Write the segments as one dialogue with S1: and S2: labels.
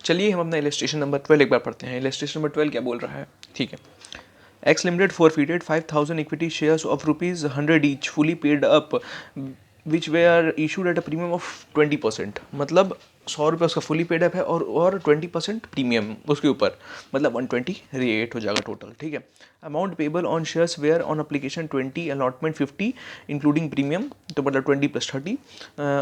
S1: चलिए हम अपना इलस्ट्रेशन नंबर 12 एक बार पढ़ते हैं। इलस्ट्रेशन नंबर 12 क्या बोल रहा है, ठीक है। X limited forfeited 5000 equity shares of ₹100 each fully paid up which were issued at a premium of 20%। मतलब 100 रुपये उसका फुली पेड अप है और 20% प्रीमियम उसके ऊपर, मतलब 128 हो जाएगा टोटल, ठीक है। Amount payable on shares where on application 20, allotment 50 including premium, तो मतलब 20 + 30,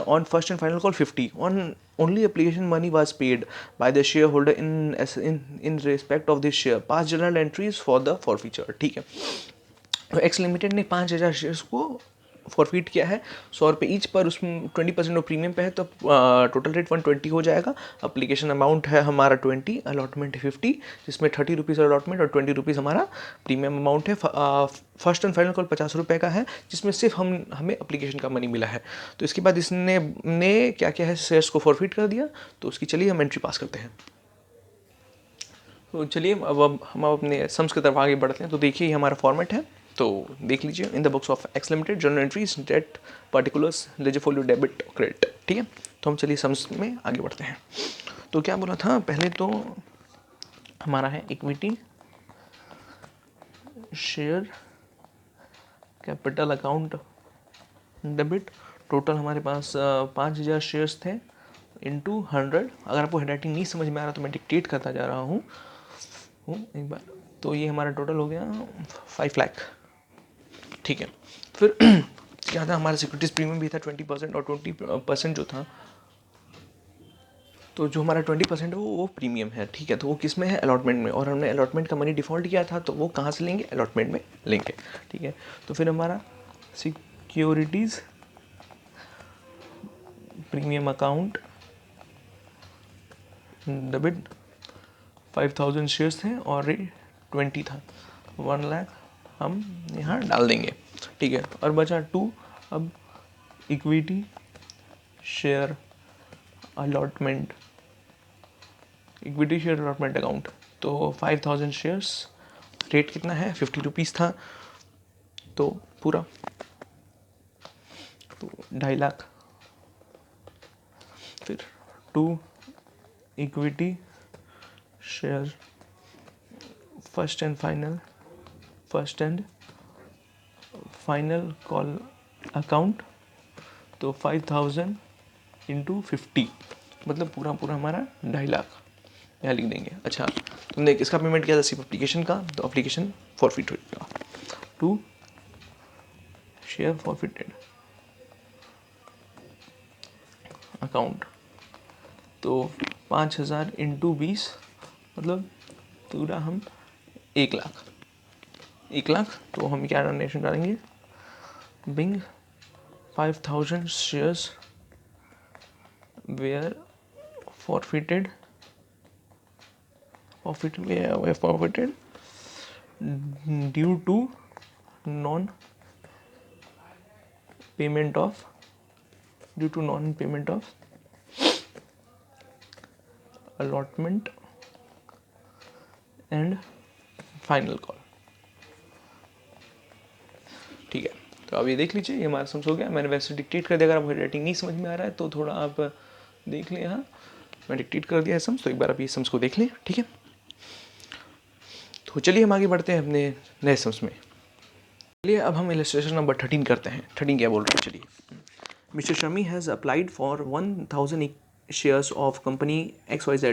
S1: on first and final call 50, on only application money was paid by the shareholder in respect of this share, 5 journal entries for the forfeiture, ठीक है। तो x limited ने 5000 shares को forfeit किया है 100 रुपये ईच पर, उसमें 20% ऑफ प्रीमियम पे है, तो टोटल रेट 120 हो जाएगा। अप्लीकेशन अमाउंट है हमारा 20, अलॉटमेंट 50, जिसमें 30 रुपीज़ अलॉटमेंट और 20 रुपीज़ हमारा प्रीमियम अमाउंट है। फर्स्ट एंड फाइनल कॉल 50 रुपये का है, जिसमें सिर्फ हमें अप्लीकेशन का मनी मिला है। तो इसके बाद इसने क्या क्या है, शेयर्स को फॉरफिट कर दिया। तो उसकी चलिए हम एंट्री पास करते हैं। तो चलिए अब हम अपने सम्स की तरफ आगे बढ़ते हैं। तो देखिए हमारा फॉर्मेट है, तो देख लीजिए। In the books of X limited journal entries, date, particulars, ledger folio, debit, credit, ठीक है। तो हम चलिए सम्स में आगे बढ़ते हैं। तो क्या बोला था, पहले तो हमारा है equity share capital account debit. Total हमारे पास 5000 शेयर्स थे इंटू 100। अगर आपको हैंडराइटिंग नहीं समझ में आ रहा तो मैं डिक्टेट करता जा रहा हूँ एक बार। तो ये हमारा टोटल हो गया 5 लाख, ठीक है। फिर क्या था, हमारा सिक्योरिटीज प्रीमियम भी था 20% और 20% जो था, तो जो हमारा 20% है वो प्रीमियम है, ठीक है। तो वो किस में है, अलॉटमेंट में, और हमने अलॉटमेंट का मनी डिफ़ॉल्ट किया था, तो वो कहाँ से लेंगे, अलॉटमेंट में लेंगे, ठीक है। तो फिर हमारा securities premium account debit 5000 shares थे और रेट 20 था, 1 लाख हम यहाँ डाल देंगे, ठीक है। और बचा 2, अब equity share allotment, equity share allotment account. तो 5000 शेयर्स, रेट कितना है, 50 रुपीज़ था, तो पूरा तो 2.5 लाख। फिर 2 equity share first and final call account, तो 5000 इंटू 50, मतलब पूरा हमारा 2.5 लाख यहाँ लिख देंगे। अच्छा, तुमने किसका पेमेंट किया था, सिर्फ एप्लीकेशन का, तो एप्लीकेशन फॉरफिट हो जाएगा। 2 शेयर फॉरफिटेड अकाउंट, तो 5000 इंटू 20, मतलब पूरा हम 1 लाख। तो हम क्या डोनेशन डालेंगे, being 5000 shares were forfeited due to non payment of allotment and final call, ठीक है। तो अब ये देख लीजिए, ये हमारा समझ हो गया। मैंने वैसे डिक्टेट कर दिया, अगर आपको राइटिंग नहीं समझ में आ रहा है तो थोड़ा आप देख लें। यहाँ मैं डिक्टेट कर दिया है सम्स, तो एक बार आप ये सम्स को देख लें, ठीक है। तो चलिए हम आगे बढ़ते हैं अपने नए सम्स में। चलिए अब हम इलस्ट्रेशन नंबर 13 करते हैं। 13 क्या बोल रहे हैं, चलिए। Mister Shami has applied for 1000 shares of company XYZ,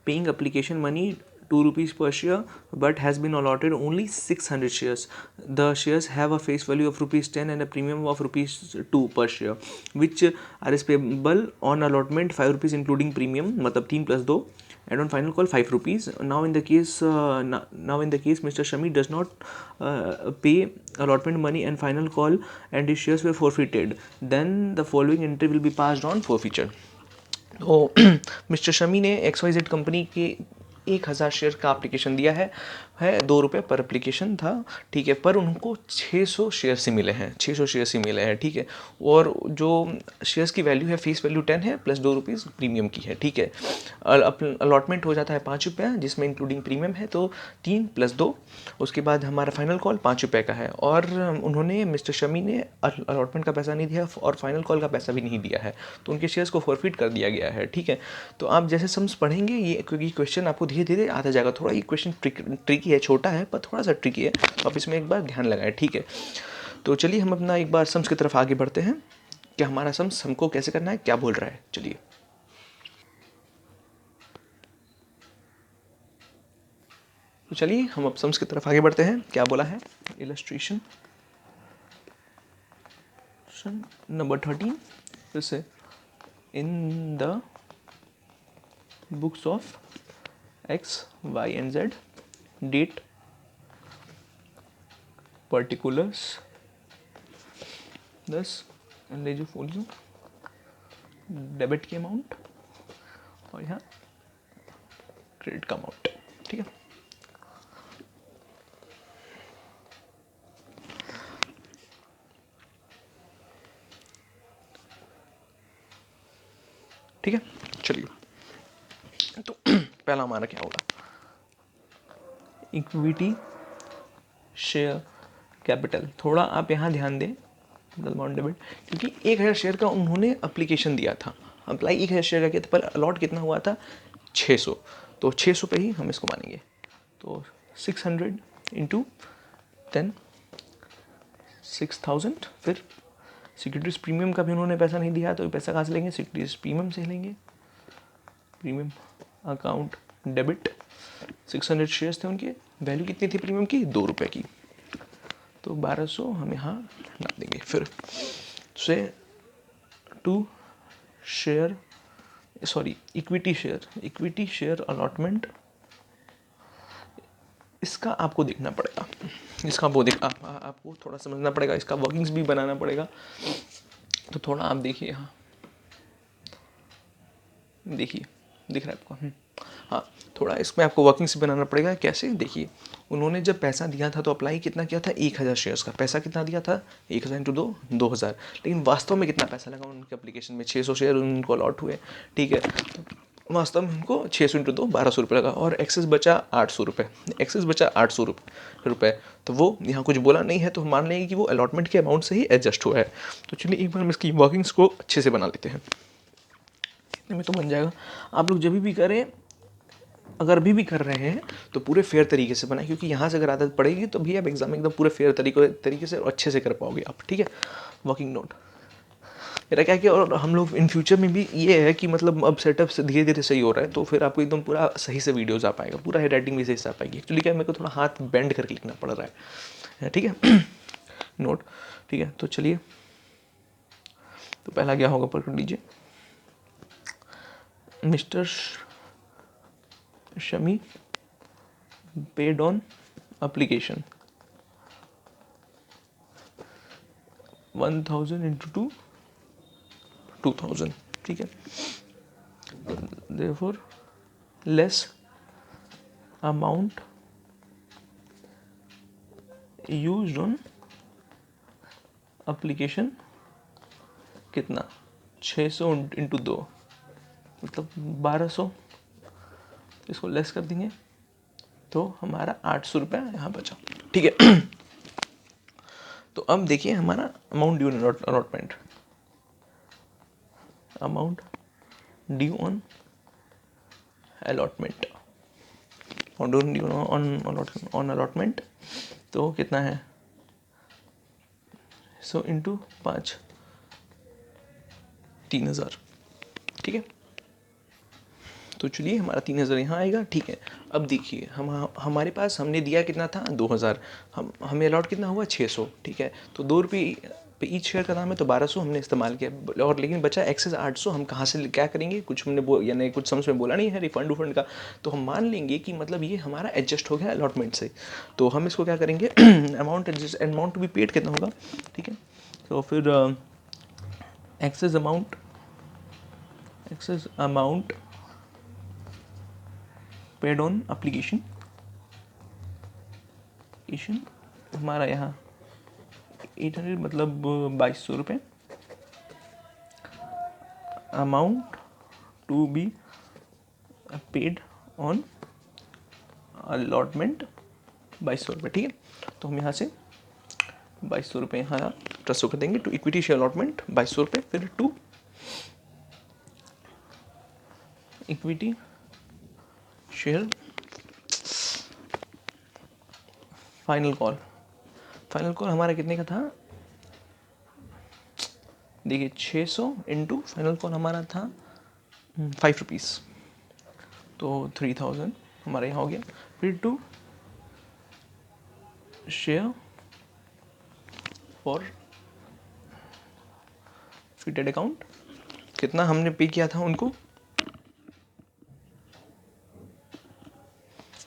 S1: paying application money 2 rupees per share, but has been allotted only 600 shares. The shares have a face value of ₹10 and a premium of ₹2 per share, which are payable on allotment 5 rupees including premium, मतलब 3 + 2, and on final call 5 rupees. Now in the case Mr. Shami does not pay allotment money and final call and his shares were forfeited, then the following entry will be passed on forfeiture. तो mister Shami ने XYZ company के 1000 share का application दिया है, है 2 रुपये पर application था, ठीक है, पर उनको 600 शेयर्स ही मिले हैं, 600 शेयर्स ही मिले हैं, ठीक है। और जो शेयर्स की वैल्यू है, फेस वैल्यू 10 है प्लस 2 रुपीज़ प्रीमियम की है, ठीक है। अलॉटमेंट हो जाता है 5 रुपये, जिसमें इंक्लूडिंग प्रीमियम है, तो 3 + 2, उसके बाद हमारा फाइनल कॉल 5 रुपये का है। और उन्होंने, मिस्टर शमी ने अलॉटमेंट का पैसा नहीं दिया और फाइनल कॉल का पैसा भी नहीं दिया है, तो उनके शेयर्स को फॉरफिट कर दिया गया है, ठीक है। तो आप जैसे सम्स पढ़ेंगे ये, क्योंकि क्वेश्चन आपको धीरे धीरे आता जाएगा, थोड़ा ये क्वेश्चन ट्रिकी है, छोटा है पर थोड़ा सा ट्रिकी है, आप इसमें एक बार ध्यान लगाएं, ठीक है। तो चलिए हम अपना एक बार सम्स की तरफ आगे बढ़ते हैं कि हमारा सम्स हमको कैसे करना है, क्या बोल रहा है, चलिए। तो चलिए हम अब सम्स की तरफ आगे बढ़ते हैं, क्या बोला है, इलस्ट्रेशन नंबर 13, फिर से, in the books of X, Y and Z, date, particulars 10, ले फोलियो, डेबिट की अमाउंट और यहाँ क्रेडिट का अमाउंट, ठीक है। ठीक है, चलिए। तो पहला हमारा क्या होगा, इक्विटी शेयर कैपिटल। थोड़ा आप यहाँ ध्यान दें, अमाउंट डेबिट, क्योंकि 1000 शेयर का उन्होंने अप्लीकेशन दिया था, अप्लाई 1000 शेयर का किया था, पर अलॉट कितना हुआ था 600, तो 600 पे ही हम इसको मानेंगे। तो 600 इंटू 10, 6000। फिर सिक्योरिटीज प्रीमियम का भी उन्होंने पैसा नहीं दिया, तो पैसा कहाँ से लेंगे, सिक्योरिटीज प्रीमियम से लेंगे, प्रीमियम अकाउंट डेबिट। 600 शेयर्स थे उनके, वैल्यू कितनी थी प्रीमियम की, 2 रुपये की, तो 1200 हम यहाँ डाल देंगे। फिर से 2 share, sorry equity share allotment, इसका आपको देखना पड़ेगा, इसका वो आपको थोड़ा समझना पड़ेगा, इसका वर्किंग्स भी बनाना पड़ेगा। तो थोड़ा आप देखिए, यहाँ देखिए, दिख रहा है आपको, हाँ, थोड़ा इसमें आपको वर्किंग्स भी बनाना पड़ेगा। कैसे, देखिए, उन्होंने जब पैसा दिया था तो अप्लाई कितना किया था, 1000 शेयर्स का पैसा कितना दिया था, 1000 इंटू 2, 2000, लेकिन वास्तव में कितना पैसा लगा उनके एप्लीकेशन में, 600 शेयर उनको अलॉट हुए, ठीक है। वास्तव में उनको 600 इंटू 2, 1200 रुपये लगा, और एक्सेस बचा 800 रुपये, एक्सेस बचा 800 रुपये, तो वो यहाँ कुछ बोला नहीं है, तो हम मान लेंगे कि वो अलॉटमेंट के अमाउंट से ही एडजस्ट हुआ है। तो चलिए एक बार हम इसकी वर्किंग्स को अच्छे से बना लेते हैं, इतने में तो बन जाएगा। आप लोग जब भी करें, अगर अभी भी कर रहे हैं तो पूरे फेयर तरीके से बनाए, क्योंकि यहाँ से अगर आदत पड़ेगी तो भी आप एग्जाम एकदम पूरे फेयर तरीके से और अच्छे से कर पाओगे आप, ठीक है। वर्किंग नोट मेरा क्या किया, और हम लोग इन फ्यूचर में भी ये है कि मतलब अब सेटअप से धीरे धीरे सही हो रहा है, तो फिर आपको एकदम पूरा सही से वीडियोज़ आ पाएगा, पूरा हैंड राइटिंग भी सही से आ पाएगी। एक्चुअली क्या, मेरे को थोड़ा हाथ बेंड करके लिखना पड़ रहा है, ठीक है। नोट, ठीक है। तो चलिए, तो पहला क्या होगा, पकड़ लीजिए, mister Shami paid on application 1000 into 2000, ठीक है। therefore less amount used on application कितना, 600 इंटू 2 मतलब 1200, इसको लेस कर देंगे तो हमारा 800 रुपये यहाँ बचा, ठीक है। तो अब देखिए हमारा amount due allotment, amount due on allotment, on allotment, तो कितना है, 100 इंटू 5, 3000, ठीक है। तो चलिए हमारा 3000 यहाँ आएगा, ठीक है। अब देखिए हमारे पास हमने दिया कितना था, 2000, हमें अलॉट कितना हुआ, 600, ठीक है। तो 2 रुपये पे ईच शेयर का दाम है, तो 1200 हमने इस्तेमाल किया, और लेकिन बचा एक्सेस 800, हम कहाँ से क्या करेंगे, कुछ हमने यानी कुछ समझ में बोला नहीं है रिफंड उफंड का, तो हम मान लेंगे कि मतलब ये हमारा एडजस्ट हो गया अलॉटमेंट से, तो हम इसको क्या करेंगे, अमाउंट टू बी पेड कितना होगा, ठीक है। तो फिर excess amount paid on application allocation हमारा यहाँ 800 मतलब 2200 रुपये, amount to be paid on allotment 2200 रुपये, ठीक है। तो हम यहाँ से 2200 रुपये यहाँ ट्रांसफर कर देंगे टू इक्विटी शेयर अलॉटमेंट 2200 रुपये, फिर to equity share final call. Final call हमारा कितने का था, देखिए 600 इंटू फाइनल कॉल हमारा था 5 रुपीज़, तो 3000 हमारा यहाँ हो गया। फिर to share forfeited account, कितना हमने पे किया था उनको,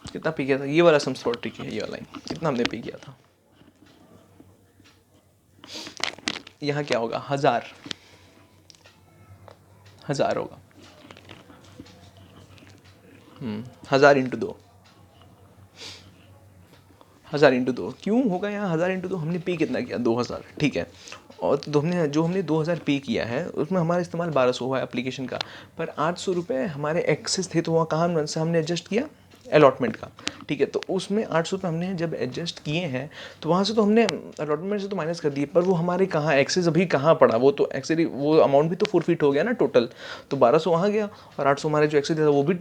S1: कितना पे किया था, ये वाला सम थोड़ा ट्रिकी है, ये वाला कितना हमने पे किया था। यहाँ क्या होगा, 1000 होगा, 1000 इंटू 2, 1000 इंटू 2 क्यों होगा यहाँ 1000 इंटू 2, हमने पे कितना किया 2000, ठीक है। और तो हमने 2000 पे किया है उसमें हमारा इस्तेमाल 1200 हुआ है एप्लीकेशन का, पर 800 रुपये हमारे एक्सेस थे, तो वहाँ कहाँ से हमने एडजस्ट किया, अलॉटमेंट का, ठीक है। तो उसमें 800 रुपये हमने जब एडजस्ट किए हैं तो वहाँ से तो हमने अलॉटमेंट से तो माइनस कर दिए, पर वो हमारे कहाँ एक्सेस अभी कहाँ पड़ा, वो तो एक्चुअली वो अमाउंट भी तो फॉरफिट हो गया ना टोटल, तो 1200 वहाँ गया और 800 हमारे जो एक्सेस था वो भी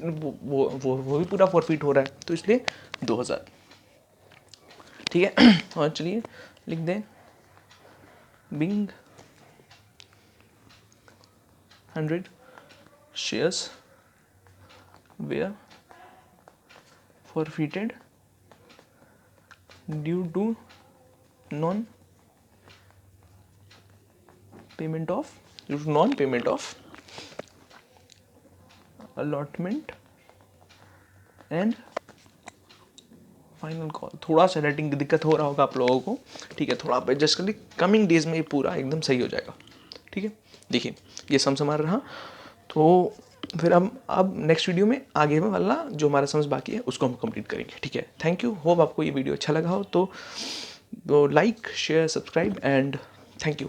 S1: पूरा फॉरफिट हो रहा है, तो इसलिए 2000, ठीक है। और चलिए लिख दें being 100 shares were forfeited due to non-payment of allotment and final call. थोड़ा सा राइटिंग की दिक्कत हो रहा होगा आप लोगों को, ठीक है, थोड़ा आप एडजस्ट कर ली, कमिंग डेज में ये पूरा एकदम सही हो जाएगा, ठीक है। देखिए ये सम हमारा रहा, तो फिर हम अब नेक्स्ट वीडियो में आगे में वाला जो हमारा समझ बाकी है उसको हम कंप्लीट करेंगे, ठीक है। थैंक यू, होप आपको ये वीडियो अच्छा लगा हो, तो like share subscribe and thank you.